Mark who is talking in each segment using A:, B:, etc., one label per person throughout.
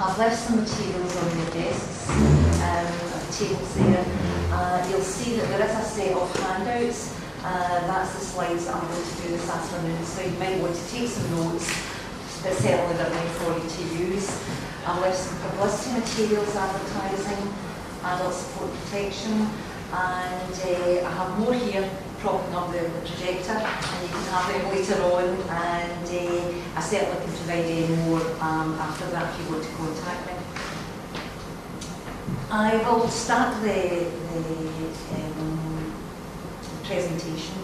A: I've left some materials on your desks, tables there. You'll see that there is a set of handouts. That's the slides that I'm going to do this afternoon, so you might want to take some notes, but certainly they're there for you to use. I've left some publicity materials, advertising, adult support protection, and I have more here propping up the projector, and you can have them later on, and I certainly can provide any more after that if you want to contact me. I will start the presentation.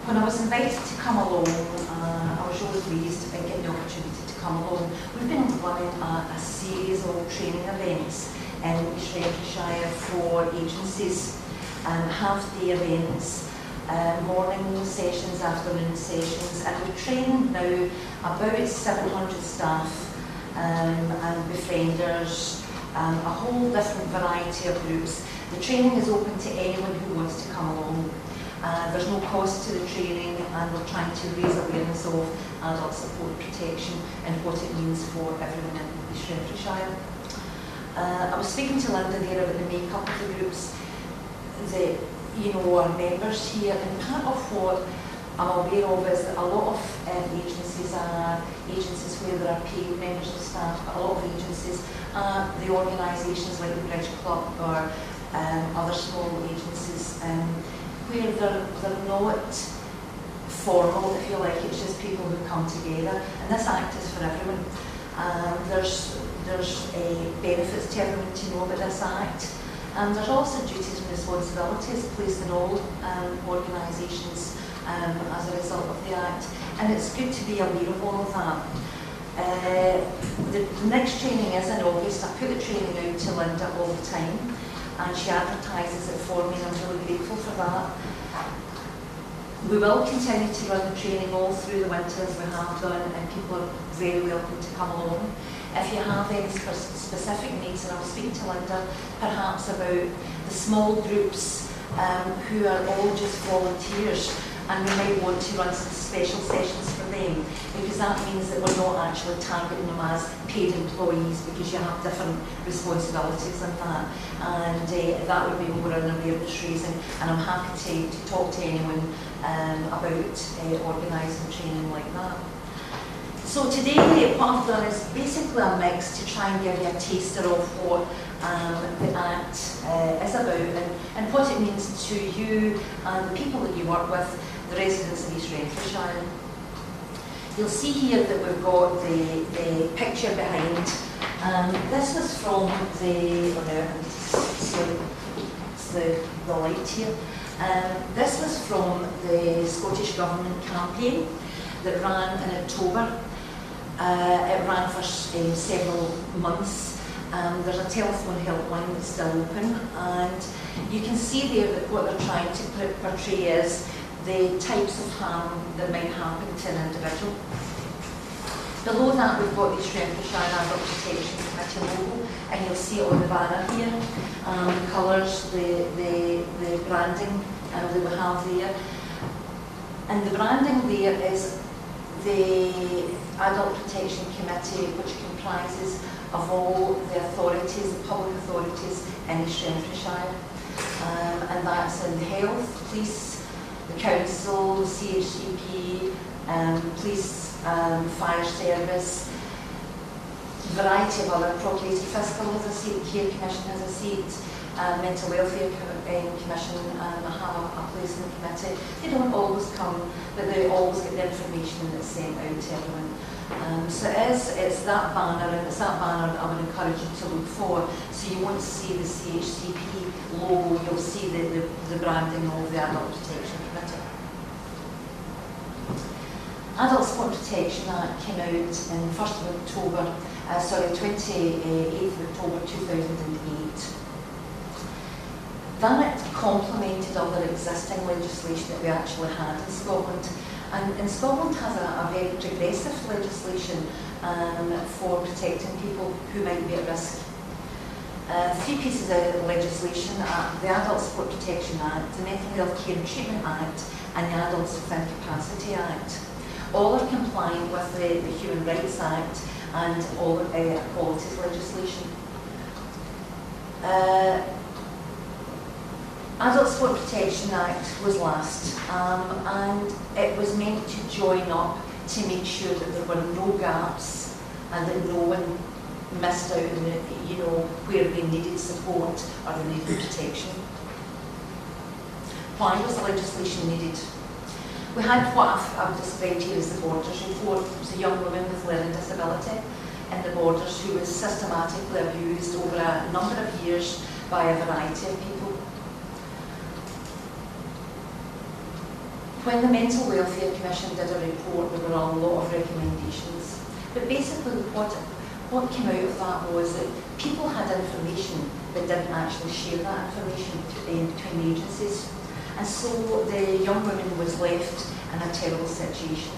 A: When I was invited to come along, I was really pleased to get the opportunity to come along. We've been running a series of training events in East Renfrewshire for agencies, half-day events, morning sessions, afternoon sessions, and we're training now about 700 staff and befrienders, a whole different variety of groups. The training is open to anyone who wants to come along. There's no cost to the training, and we're trying to raise awareness of adult support protection and what it means for everyone in East Renfrewshire. I was speaking to Linda there about the makeup of the groups that are members here, and part of what I'm aware of is that a lot of agencies are agencies where there are paid members of staff, but a lot of agencies are the organisations like the Bridge Club or other small agencies where they're not formal, if you like. It's just people who come together, and this act is for everyone. There's benefits to everyone to know about this act, and there's also duties and responsibilities placed in all organisations as a result of the act, and it's good to be aware of all of that. The next training is in August. I put the training out to Linda all the time, and she advertises it for me, and I'm really grateful for that. We will continue to run the training all through the winter as we have done, and people are very welcome to come along. If you have any specific needs, and I'll speak to Linda perhaps about the small groups who are all just volunteers, and we might want to run some special sessions for them, because that means that we're not actually targeting them as paid employees, because you have different responsibilities in that, and that would be more an awareness raising, and I'm happy to talk to anyone about organising training like that. So today what I've done is basically a mix to try and give you a taster of what the Act is about, and what it means to you and the people that you work with, the residents of East Renfrewshire. You'll see here that we've got the picture behind. This was from the light here. This was from the Scottish Government campaign that ran in October. It ran for several months. There's a telephone helpline that's still open, and you can see there that what they're trying to portray is the types of harm that might happen to an individual. Below that, we've got the East Renfrewshire Adult Protection Committee logo, and you'll see it on the banner here. The colours, the branding that we have there. And the branding there is the Adult Protection Committee, which comprises of all the authorities, the public authorities in East Renfrewshire. And that's in health, police, the council, the CHCP, police, fire service, a variety of other procurator, fiscal has a seat, care commission has a seat, mental welfare commission have a place in the committee. They don't always come, but they always get the information that's sent out to everyone. So it's that banner, and it's that banner that I would encourage you to look for. So you won't see the CHCP logo, you'll see the branding of the Adult Protection Committee. Adult Support Protection Act came out in 1st of October, 28th of October 2008. That complemented other existing legislation that we actually had in Scotland. And Scotland has a very progressive legislation for protecting people who might be at risk. Three pieces of legislation: the Adult Support Protection Act, the Mental Health Care and Treatment Act, and the Adults with Incapacity Act. All are compliant with the Human Rights Act, and all equalities legislation. Adult Sport Protection Act was last, and it was meant to join up to make sure that there were no gaps and that no one missed out in the, where they needed support or they needed protection. Why was the legislation needed? We had what I've described here as the Borders report. It was a young woman with learning disability in the Borders who was systematically abused over a number of years by a variety of people. When the Mental Welfare Commission did a report, there were a lot of recommendations. But basically what came out of that was that people had information but didn't actually share that information between the agencies. And so the young woman was left in a terrible situation.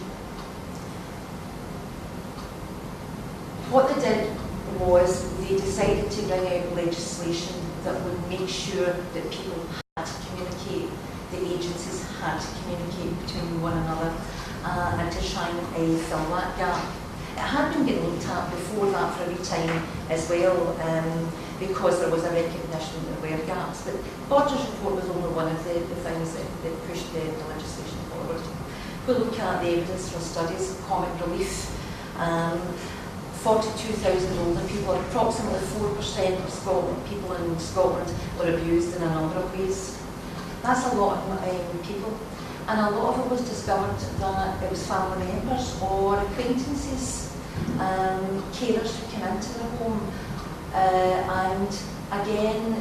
A: What they did was they decided to bring out legislation that would make sure that people had to communicate, the agencies had to communicate between one another, and to try and fill that gap. It had been getting looked at before that for a wee time as well, because there was a recognition that there were gaps. But Borders report was only one of the things that pushed the legislation forward. If we look at the evidence from studies, comic relief, 42,000 older people, approximately 4% of people in Scotland were abused in a number of ways. That's a lot of people. And a lot of it was discovered that it was family members or acquaintances, carers who came into their home. And again,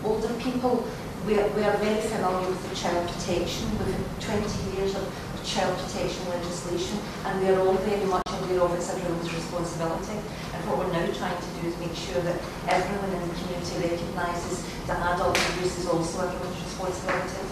A: older people, we are very familiar with the child protection. We've had 20 years of child protection legislation, and we are all very much aware of it's everyone's responsibility. And what we're now trying to do is make sure that everyone in the community recognises that adult abuse is also everyone's responsibility.